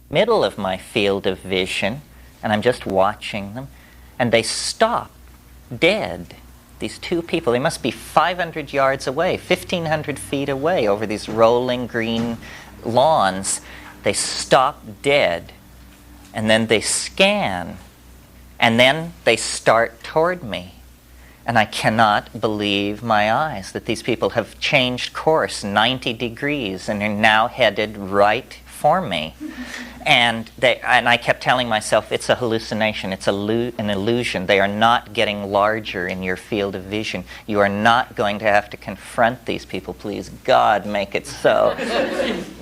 middle of my field of vision, and I'm just watching them, and they stop dead. These two people, they must be 500 yards away, 1,500 feet away over these rolling green lawns. They stop dead, and then they scan, and then they start toward me. And I cannot believe my eyes that these people have changed course 90 degrees and are now headed right for me. And I kept telling myself, it's a hallucination, it's an illusion. They are not getting larger in your field of vision. You are not going to have to confront these people. Please, God, make it so.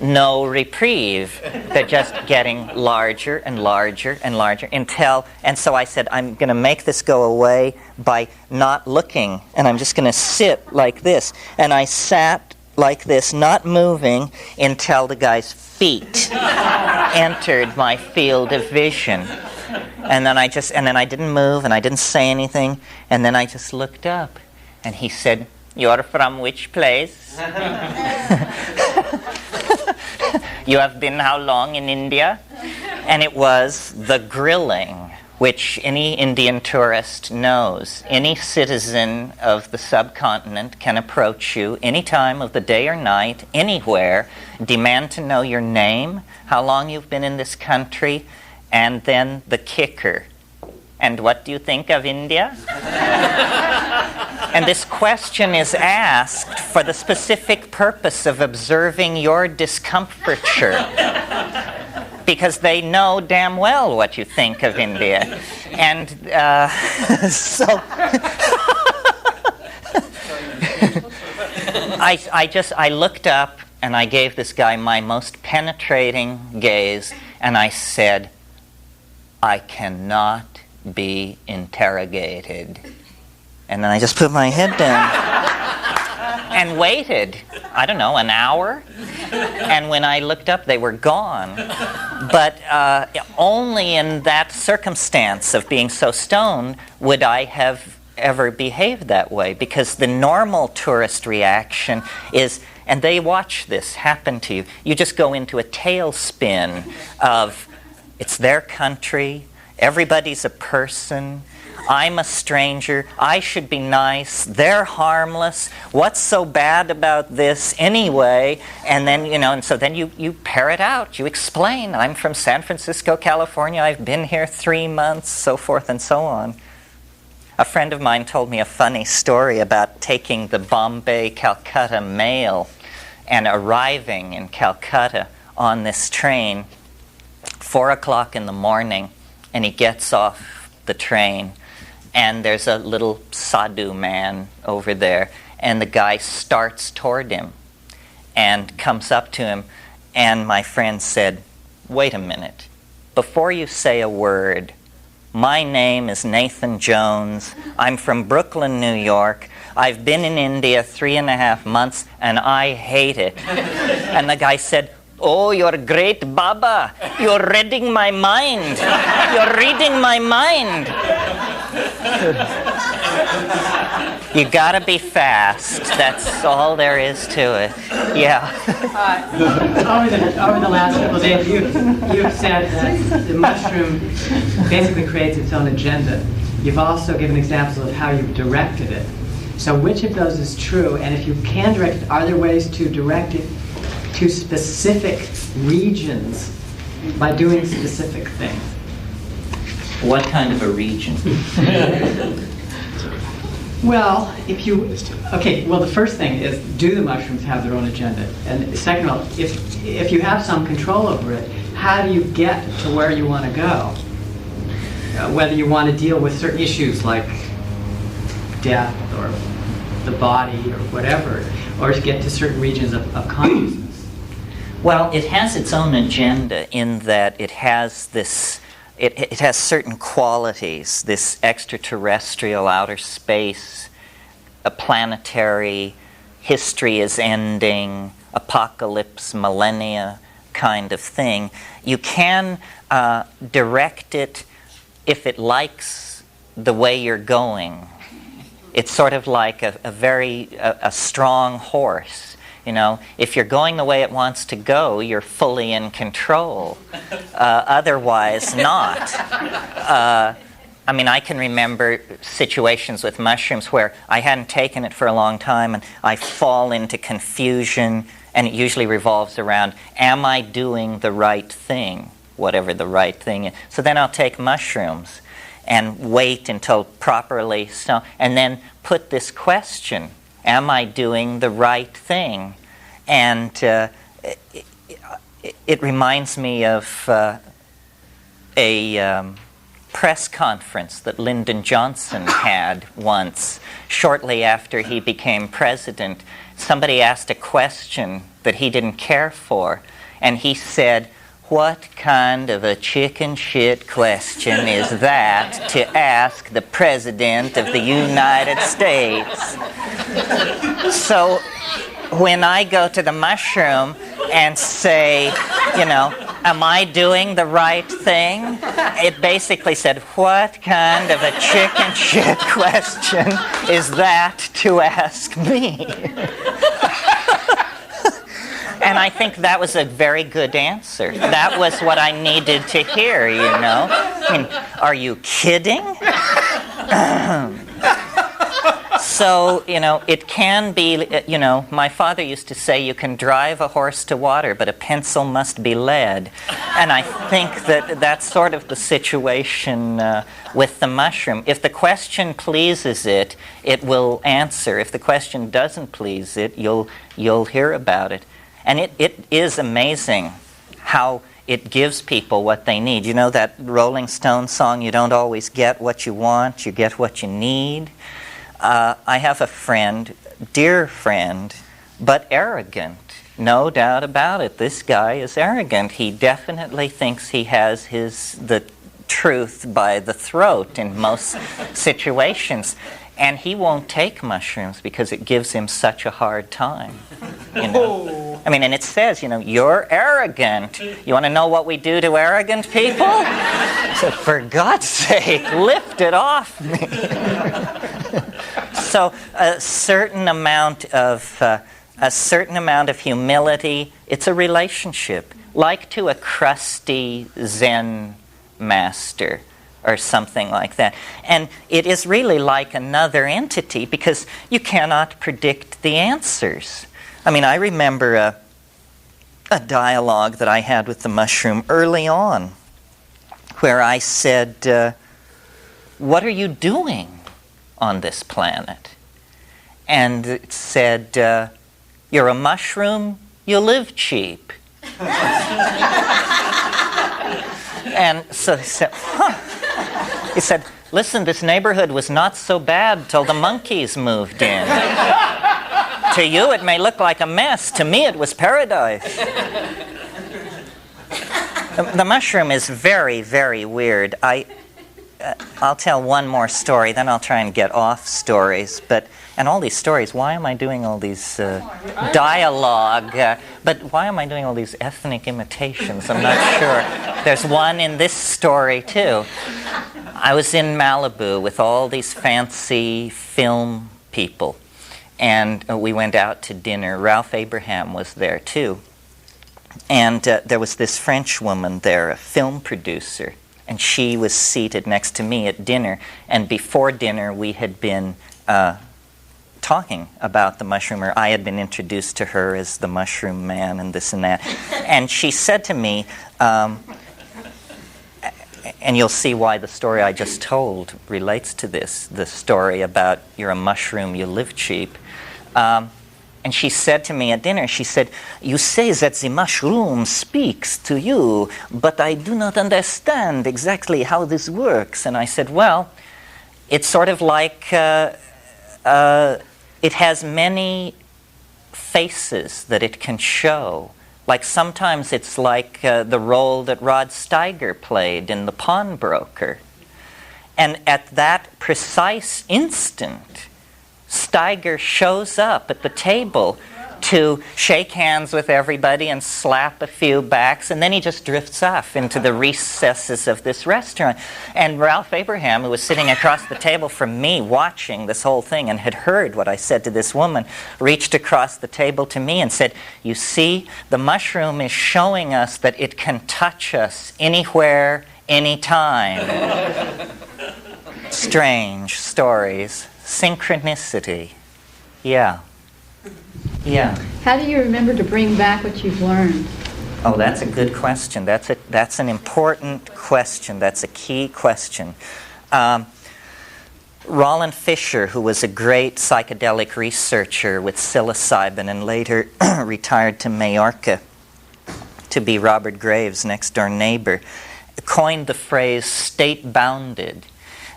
No reprieve. They're just getting larger and larger and larger until, and so I said, I'm going to make this go away by not looking. And I'm just going to sit like this. And I sat like this, not moving, until the guy's feet entered my field of vision. And then I didn't move, and I didn't say anything, and then I just looked up, and he said, "You're from which place?" "You have been how long in India?" And it was the grilling, which any Indian tourist knows. Any citizen of the subcontinent can approach you any time of the day or night, anywhere, demand to know your name, how long you've been in this country, and then the kicker. "And what do you think of India?" And this question is asked for the specific purpose of observing your discomfiture, because they know damn well what you think of India. And so I looked up and I gave this guy my most penetrating gaze, and I said, "I cannot be interrogated." And then I just put my head down and waited, I don't know, an hour. And when I looked up, they were gone. But only in that circumstance of being so stoned would I have ever behaved that way, because the normal tourist reaction is, and they watch this happen to you, you just go into a tailspin of, it's their country, everybody's a person, I'm a stranger, I should be nice, they're harmless, what's so bad about this anyway? And then, and so then you pair it out, you explain, I'm from San Francisco, California, I've been here 3 months, so forth and so on. A friend of mine told me a funny story about taking the Bombay-Calcutta mail and arriving in Calcutta on this train, 4 o'clock in the morning, and he gets off the train, and there's a little sadhu man over there, and the guy starts toward him and comes up to him, and my friend said, "Wait a minute, before you say a word, my name is Nathan Jones, I'm from Brooklyn, New York, I've been in India 3.5 months, and I hate it." And the guy said, "Oh, you're great, Baba. You're reading my mind. You're reading my mind." You gotta be fast. That's all there is to it. Yeah. Over the last couple of days, you've said that the mushroom basically creates its own agenda. You've also given examples of how you've directed it. So which of those is true? And if you can direct it, are there ways to direct it to specific regions by doing specific things? What kind of a region? Well, the first thing is, do the mushrooms have their own agenda? And second of all, if you have some control over it, how do you get to where you want to go? Whether you want to deal with certain issues like death or the body or whatever, or to get to certain regions of consciousness. Well, it has its own agenda in that it has this, it has certain qualities, this extraterrestrial outer space, a planetary, history is ending, apocalypse, millennia kind of thing. You can direct it if it likes the way you're going. It's sort of like a very strong horse. If you're going the way it wants to go, you're fully in control. Otherwise, not. I can remember situations with mushrooms where I hadn't taken it for a long time and I fall into confusion, and it usually revolves around, am I doing the right thing? Whatever the right thing is. So then I'll take mushrooms and wait until properly and then put this question, am I doing the right thing? And it reminds me of a press conference that Lyndon Johnson had once, shortly after he became president. Somebody asked a question that he didn't care for, and he said, "What kind of a chicken shit question is that to ask the President of the United States?" So when I go to the mushroom and say, am I doing the right thing? It basically said, what kind of a chicken shit question is that to ask me? And I think that was a very good answer. That was what I needed to hear, are you kidding? So, it can be, my father used to say you can drive a horse to water, but a pencil must be lead. And I think that that's sort of the situation with the mushroom. If the question pleases it, it will answer. If the question doesn't please it, you'll hear about it. And it is amazing how it gives people what they need. You know that Rolling Stones song, you don't always get what you want, you get what you need? I have a friend, dear friend, but arrogant. No doubt about it. This guy is arrogant. He definitely thinks he has the truth by the throat in most situations. And he won't take mushrooms because it gives him such a hard time. And it says, you're arrogant. You want to know what we do to arrogant people? So for God's sake, lift it off me. So a certain amount of humility. It's a relationship, like to a crusty Zen master or something like that. And it is really like another entity because you cannot predict the answers. I remember a dialogue that I had with the mushroom early on where I said, what are you doing on this planet? And it said, you're a mushroom, you live cheap. And so he said, He said, listen, this neighborhood was not so bad till the monkeys moved in. To you, it may look like a mess. To me, it was paradise. The mushroom is very, very weird. I'll tell one more story, then I'll try and get off stories. And all these stories, why am I doing all these dialogue? But why am I doing all these ethnic imitations? I'm not sure. There's one in this story, too. I was in Malibu with all these fancy film people. And we went out to dinner. Ralph Abraham was there, too. And there was this French woman there, a film producer. And she was seated next to me at dinner. And before dinner, we had been talking about the mushroom, or I had been introduced to her as the mushroom man and this and that. And she said to me, and you'll see why the story I just told relates to this, the story about you're a mushroom, you live cheap. And she said to me at dinner, she said, you say that the mushroom speaks to you, but I do not understand exactly how this works. And I said, well, it's sort of like it has many faces that it can show. Like sometimes it's like the role that Rod Steiger played in The Pawnbroker. And at that precise instant, Steiger shows up at the table to shake hands with everybody and slap a few backs, and then he just drifts off into the recesses of this restaurant. And Ralph Abraham, who was sitting across the table from me watching this whole thing and had heard what I said to this woman, reached across the table to me and said, "You see, the mushroom is showing us that it can touch us anywhere, anytime." Strange stories. Synchronicity. Yeah. Yeah. How do you remember to bring back what you've learned? Oh, that's a good question. That's an important question. That's a key question. Roland Fisher, who was a great psychedelic researcher with psilocybin and later retired to Majorca to be Robert Graves' next-door neighbor, coined the phrase state-bounded.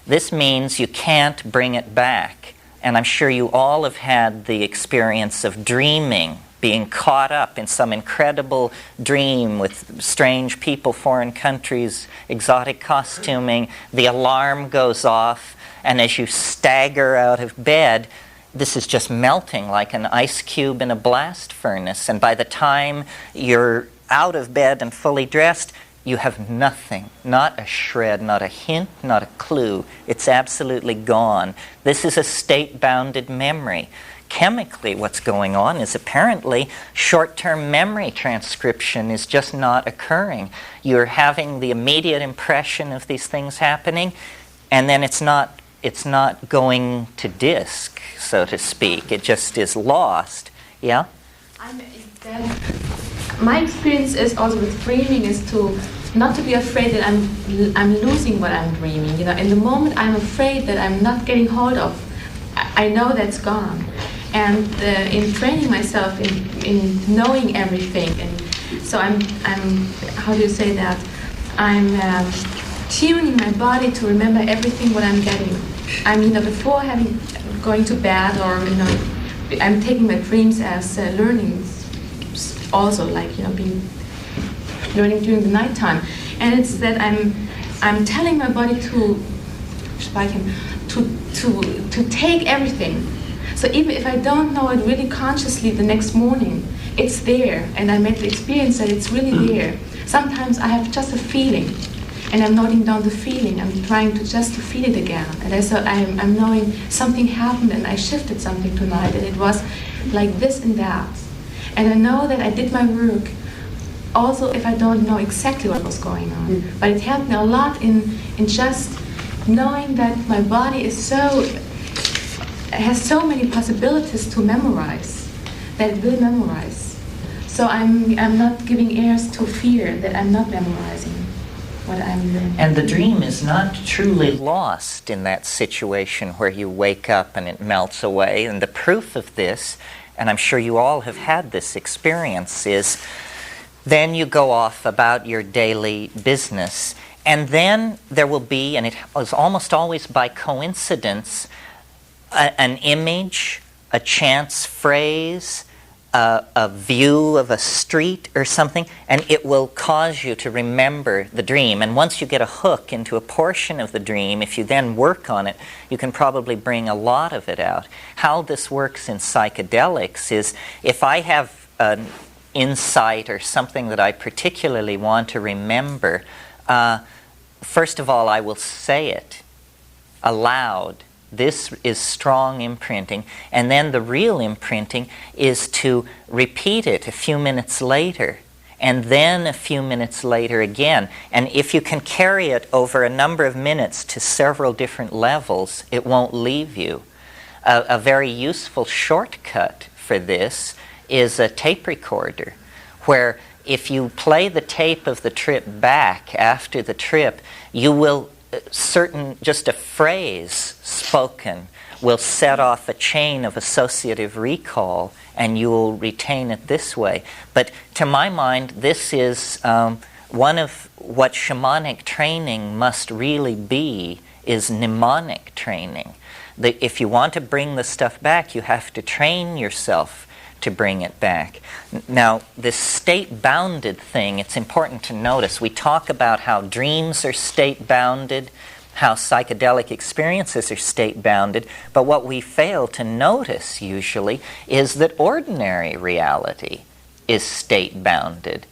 This means you can't bring it back. And I'm sure you all have had the experience of dreaming, being caught up in some incredible dream with strange people, foreign countries, exotic costuming. The alarm goes off, and as you stagger out of bed, this is just melting like an ice cube in a blast furnace. And by the time you're out of bed and fully dressed, you have nothing, not a shred, not a hint, not a clue. It's absolutely gone. This is a state-bounded memory. Chemically, what's going on is apparently short-term memory transcription is just not occurring. You're having the immediate impression of these things happening, and then it's not going to disk, so to speak. It just is lost. Yeah? My experience is also with dreaming is to not to be afraid that I'm losing what I'm dreaming. You know, in the moment I'm afraid that I'm not getting hold of, I know that's gone. And in training myself in knowing everything, and so I'm how do you say that? I'm tuning my body to remember everything what I'm getting. Before going to bed, or I'm taking my dreams as learning. Also, like being learning during the nighttime, and it's that I'm telling my body to take everything. So even if I don't know it really consciously the next morning, it's there, and I made the experience that it's really there. Sometimes I have just a feeling, and I'm noting down the feeling. I'm trying to just to feel it again, and I'm knowing something happened, and I shifted something tonight, and it was like this and that. And I know that I did my work, also if I don't know exactly what was going on. But it helped me a lot in just knowing that my body has so many possibilities to memorize, that it will memorize. So I'm not giving ears to fear that I'm not memorizing what I'm doing. And the dream is not truly lost in that situation where you wake up and it melts away. And the proof of this, and I'm sure you all have had this experience, is then you go off about your daily business, and then there will be, and it is almost always by coincidence, an image, a chance phrase, a view of a street or something, and it will cause you to remember the dream. And once you get a hook into a portion of the dream, if you then work on it, you can probably bring a lot of it out. How this works in psychedelics is, if I have an insight or something that I particularly want to remember, first of all, I will say it aloud. This is strong imprinting, and then the real imprinting is to repeat it a few minutes later, and then a few minutes later again. And if you can carry it over a number of minutes to several different levels, it won't leave you. A very useful shortcut for this is a tape recorder, where if you play the tape of the trip back after the trip, you will just a phrase spoken will set off a chain of associative recall, and you will retain it this way. But to my mind, this is one of what shamanic training must really be, is mnemonic training. If you want to bring the stuff back, you have to train yourself to bring it back. Now, this state-bounded thing, it's important to notice. We talk about how dreams are state-bounded, how psychedelic experiences are state-bounded, but what we fail to notice usually is that ordinary reality is state-bounded.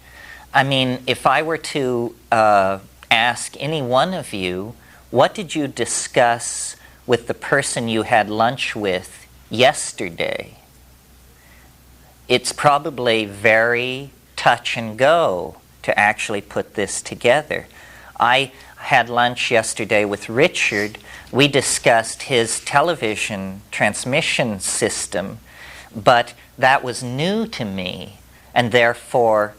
I mean, if I were to ask any one of you, what did you discuss with the person you had lunch with yesterday? It's probably very touch and go to actually put this together. I had lunch yesterday with Richard. We discussed his television transmission system, but that was new to me and therefore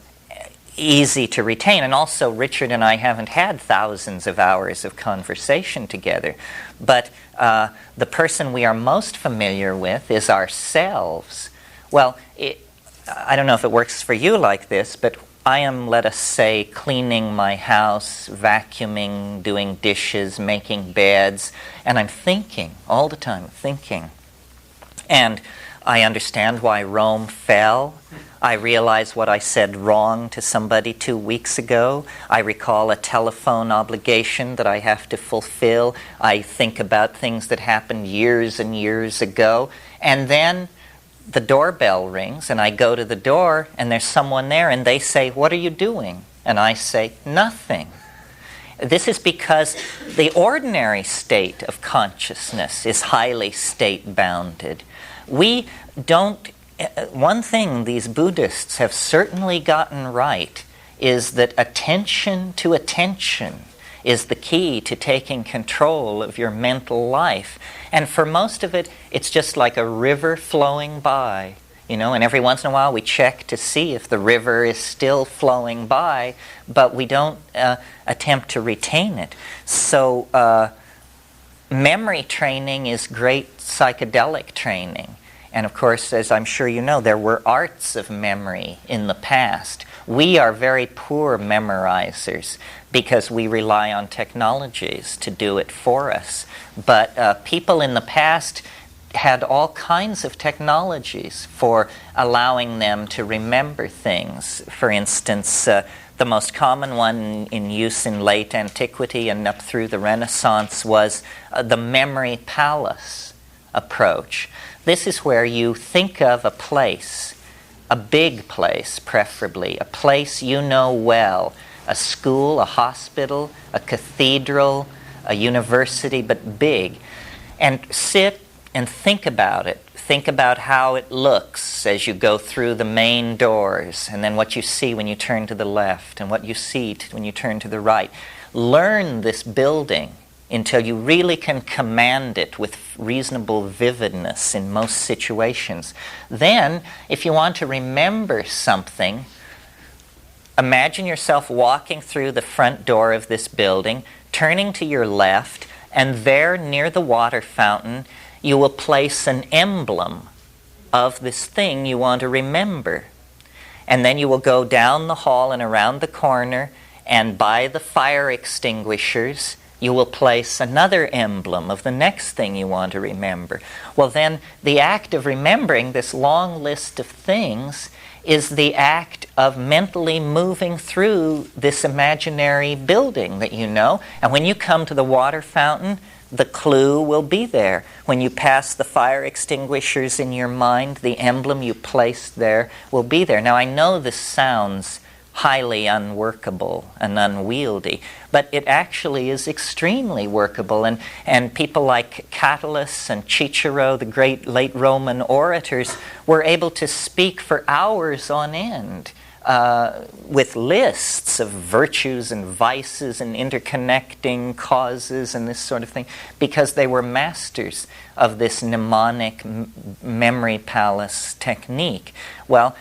easy to retain. And also, Richard and I haven't had thousands of hours of conversation together, but the person we are most familiar with is ourselves. Well, I don't know if it works for you like this, but I am, let us say, cleaning my house, vacuuming, doing dishes, making beds, and I'm thinking, all the time, thinking. And I understand why Rome fell. I realize what I said wrong to somebody 2 weeks ago. I recall a telephone obligation that I have to fulfill. I think about things that happened years and years ago. And then the doorbell rings, and I go to the door, and there's someone there, and they say, "What are you doing?" And I say, "Nothing." This is because the ordinary state of consciousness is highly state-bounded. We don't... One thing these Buddhists have certainly gotten right is that attention to attention is the key to taking control of your mental life. And for most of it, it's just like a river flowing by, and every once in a while we check to see if the river is still flowing by, but we don't attempt to retain it. So memory training is great psychedelic training. And of course, as I'm sure you know, there were arts of memory in the past. We are very poor memorizers because we rely on technologies to do it for us. But people in the past had all kinds of technologies for allowing them to remember things. For instance, the most common one in use in late antiquity and up through the Renaissance was the memory palace approach. This is where you think of a place, a big place preferably, a place you know well, a school, a hospital, a cathedral, a university, but big, and sit and think about it. Think about how it looks as you go through the main doors, and then what you see when you turn to the left, and what you see when you turn to the right. Learn this building until you really can command it with reasonable vividness in most situations. Then, if you want to remember something, imagine yourself walking through the front door of this building, turning to your left, and there near the water fountain, you will place an emblem of this thing you want to remember. And then you will go down the hall and around the corner, and by the fire extinguishers, you will place another emblem of the next thing you want to remember. Well, then, the act of remembering this long list of things is the act of mentally moving through this imaginary building that you know. And when you come to the water fountain, the clue will be there. When you pass the fire extinguishers in your mind, the emblem you placed there will be there. Now, I know this sounds highly unworkable and unwieldy, but it actually is extremely workable. And people like Catullus and Cicero, the great late Roman orators, were able to speak for hours on end with lists of virtues and vices and interconnecting causes and this sort of thing, because they were masters of this mnemonic memory palace technique. Well,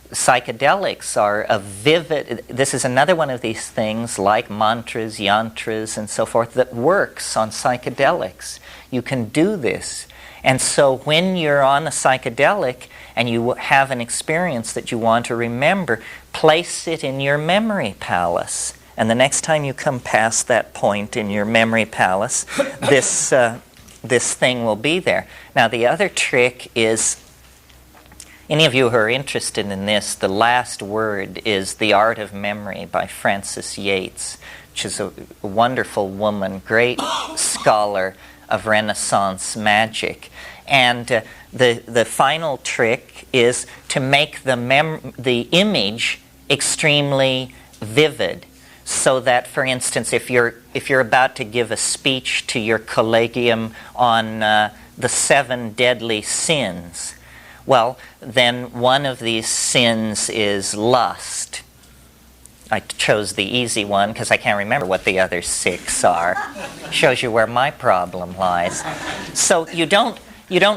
psychedelics are a vivid... This is another one of these things, like mantras, yantras, and so forth, that works on psychedelics. You can do this. And so when you're on a psychedelic and you have an experience that you want to remember, place it in your memory palace. And the next time you come past that point in your memory palace, this thing will be there. Now, the other trick is Any of you who are interested in this, the last word is The Art of Memory by Frances Yates, which is a wonderful woman, great scholar of Renaissance magic. And the final trick is to make the image extremely vivid, so that, for instance, if you're about to give a speech to your collegium on the 7 deadly sins, well, then one of these sins is lust. I chose the easy one because I can't remember what the other 6 are. Shows you where my problem lies. So you don't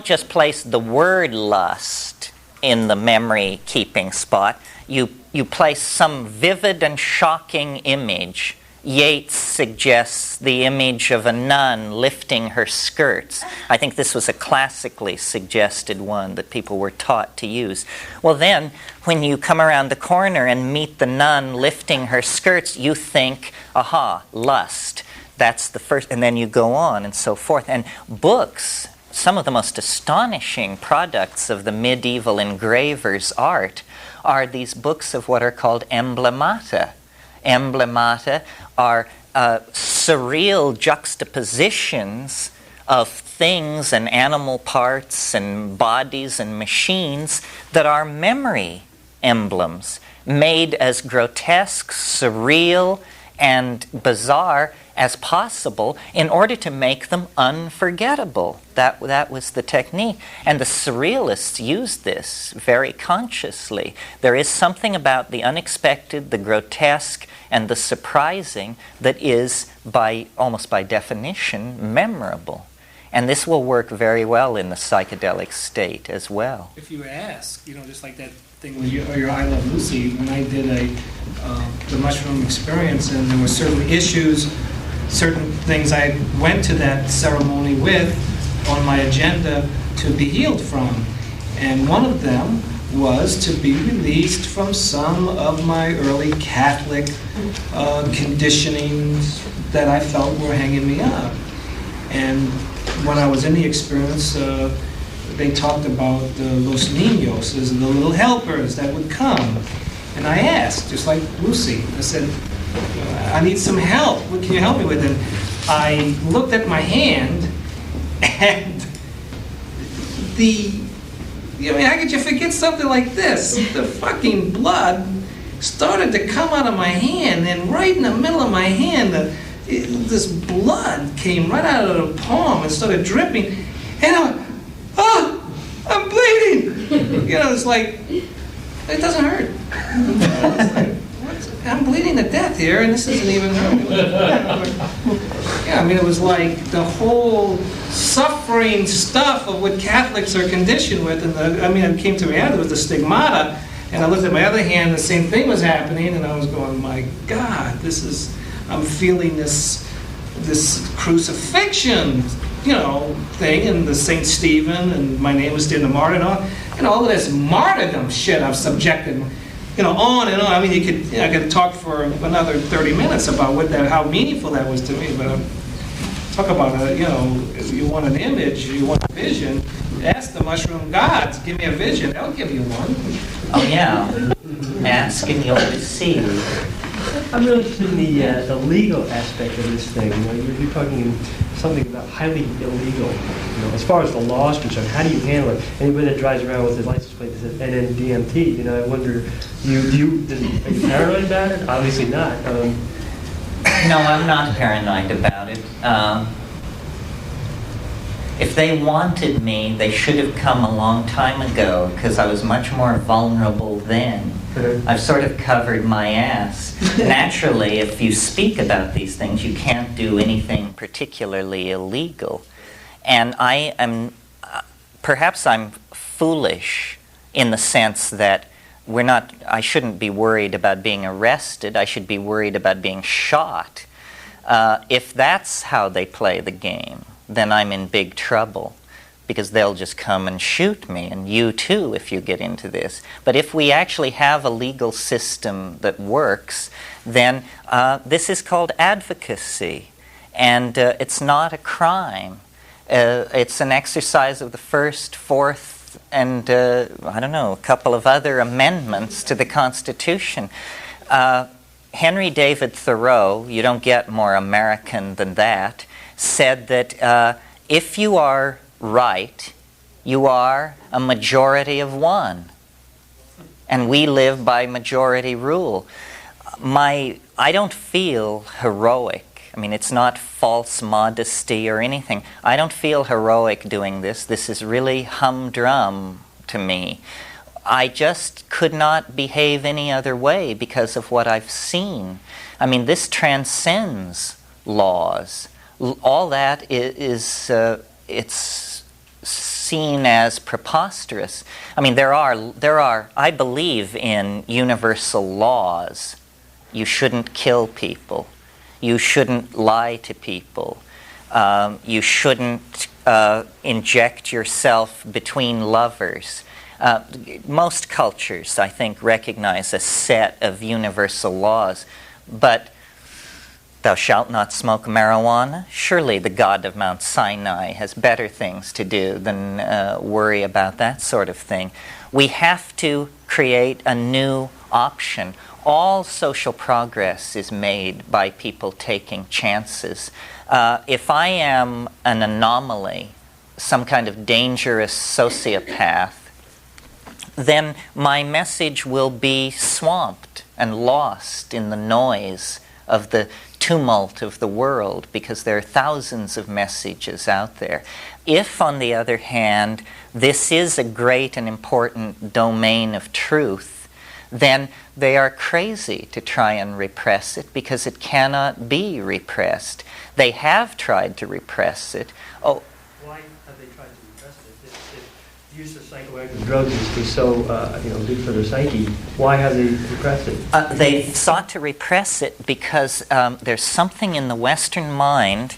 just place the word lust in the memory keeping spot. You place some vivid and shocking image. Yates suggests the image of a nun lifting her skirts. I think this was a classically suggested one that people were taught to use. Well then, when you come around the corner and meet the nun lifting her skirts, you think, aha, lust. That's the first, and then you go on and so forth. And books, some of the most astonishing products of the medieval engraver's art, are these books of what are called emblemata. Emblemata are surreal juxtapositions of things and animal parts and bodies and machines that are memory emblems, made as grotesque, surreal, and bizarre as possible in order to make them unforgettable. That was the technique. And the surrealists used this very consciously. There is something about the unexpected, the grotesque, and the surprising that is, almost by definition, memorable. And this will work very well in the psychedelic state as well. If you ask, just like that thing with your I Love Lucy, when I did the mushroom experience, and there were certain issues, certain things I went to that ceremony with on my agenda to be healed from. And one of them was to be released from some of my early Catholic conditionings that I felt were hanging me up. And when I was in the experience, they talked about los niños, as the little helpers that would come. And I asked, just like Lucy, I said, I need some help. What can you help me with? And I looked at my hand, and how could you forget something like this? The fucking blood started to come out of my hand, and right in the middle of my hand, this blood came right out of the palm and started dripping. And I'm bleeding. It's like, it doesn't hurt. It's like, I'm bleeding to death here, and this isn't even hurting. It was like the whole suffering stuff of what Catholics are conditioned with. And I came to reality, it was the stigmata, and I looked at my other hand, the same thing was happening, and I was going, my God, I'm feeling this crucifixion, thing, and the St. Stephen, and my name was the martyr, and all of this martyrdom shit I've subjected, on and on. I could talk for another 30 minutes about how meaningful that was to me, but talk about, you want an image, you want a vision, ask the mushroom gods, give me a vision, they'll give you one. Oh yeah, ask and you'll receive. I'm really interested in the legal aspect of this thing. You're talking something about highly illegal. As far as the law is concerned, how do you handle it? Anybody that drives around with a license plate that says NNDMT, I wonder, are you paranoid about it? Obviously not. No, I'm not paranoid about it. If they wanted me, they should have come a long time ago, because I was much more vulnerable then. I've sort of covered my ass. Naturally, if you speak about these things, you can't do anything particularly illegal. And perhaps I'm foolish in the sense that I shouldn't be worried about being arrested. I should be worried about being shot. If that's how they play the game, then I'm in big trouble, because they'll just come and shoot me, and you too if you get into this. But if we actually have a legal system that works, then this is called advocacy, and it's not a crime. It's an exercise of the first, fourth, and I don't know, a couple of other amendments to the Constitution. Henry David Thoreau, you don't get more American than that, said that if you are right, you are a majority of one. And we live by majority rule. I don't feel heroic. I mean, it's not false modesty or anything. I don't feel heroic doing this. This is really humdrum to me. I just could not behave any other way because of what I've seen. I mean, this transcends laws. All that is it's seen as preposterous. I mean, there are. I believe in universal laws. You shouldn't kill people. You shouldn't lie to people. You shouldn't inject yourself between lovers. Most cultures, I think, recognize a set of universal laws. But thou shalt not smoke marijuana? Surely the God of Mount Sinai has better things to do than worry about that sort of thing. We have to create a new option. All social progress is made by people taking chances. If I am an anomaly, some kind of dangerous sociopath, then my message will be swamped and lost in the noise of the tumult of the world, because there are thousands of messages out there. If, on the other hand, this is a great and important domain of truth, then they are crazy to try and repress it, because it cannot be repressed. They have tried to repress it. Oh, why have they tried to repress it? If the use of psychoactive drugs is so good for their psyche, why have they repressed it? They sought to repress it because there's something in the Western mind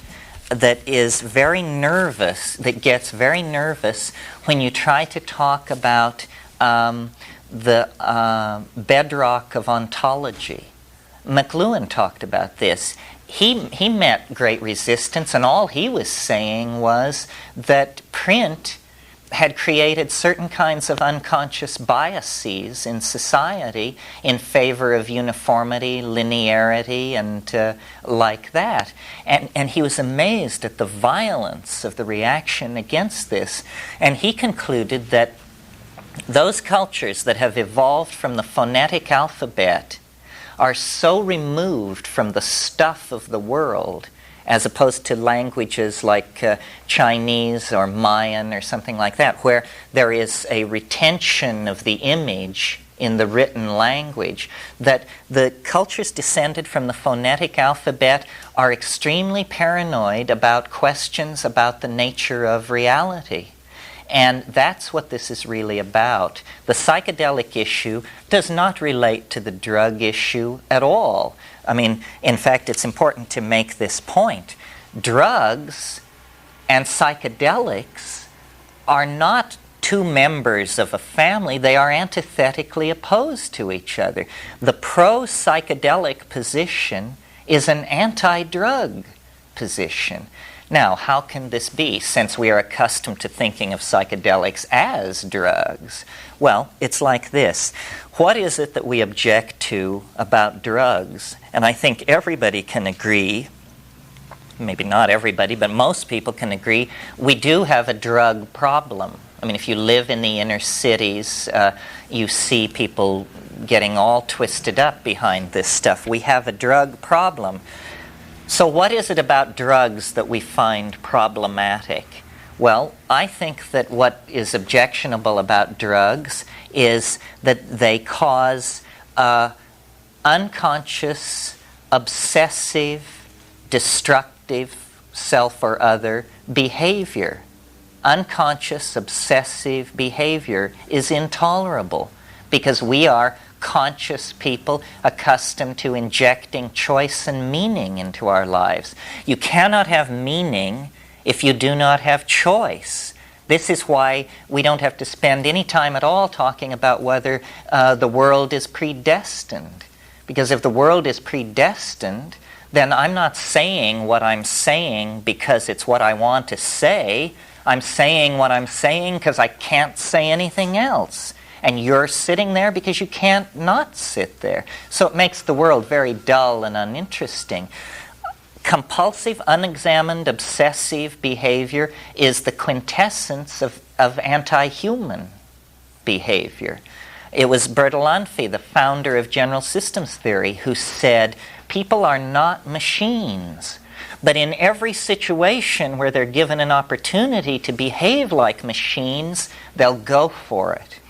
that is very nervous, that gets very nervous when you try to talk about the bedrock of ontology. McLuhan talked about this. He met great resistance, and all he was saying was that print had created certain kinds of unconscious biases in society in favor of uniformity, linearity, and like that. And he was amazed at the violence of the reaction against this. And he concluded that those cultures that have evolved from the phonetic alphabet are so removed from the stuff of the world, as opposed to languages like Chinese or Mayan or something like that, where there is a retention of the image in the written language, that the cultures descended from the phonetic alphabet are extremely paranoid about questions about the nature of reality. And that's what this is really about. The psychedelic issue does not relate to the drug issue at all. I mean, in fact, it's important to make this point. Drugs and psychedelics are not two members of a family. They are antithetically opposed to each other. The pro-psychedelic position is an anti-drug position. Now, how can this be, since we are accustomed to thinking of psychedelics as drugs? Well, it's like this. What is it that we object to about drugs? And I think everybody can agree, maybe not everybody, but most people can agree, we do have a drug problem. I mean, if you live in the inner cities, you see people getting all twisted up behind this stuff. We have a drug problem. So what is it about drugs that we find problematic? Well, I think that what is objectionable about drugs is that they cause unconscious, obsessive, destructive, self or other behavior. Unconscious, obsessive behavior is intolerable because we are conscious people accustomed to injecting choice and meaning into our lives. You cannot have meaning if you do not have choice. This is why we don't have to spend any time at all talking about whether the world is predestined. Because if the world is predestined, then I'm not saying what I'm saying because it's what I want to say. I'm saying what I'm saying because I can't say anything else. And you're sitting there because you can't not sit there. So it makes the world very dull and uninteresting. Compulsive, unexamined, obsessive behavior is the quintessence of anti-human behavior. It was Bertalanffy, the founder of general systems theory, who said, people are not machines. But in every situation where they're given an opportunity to behave like machines, they'll go for it.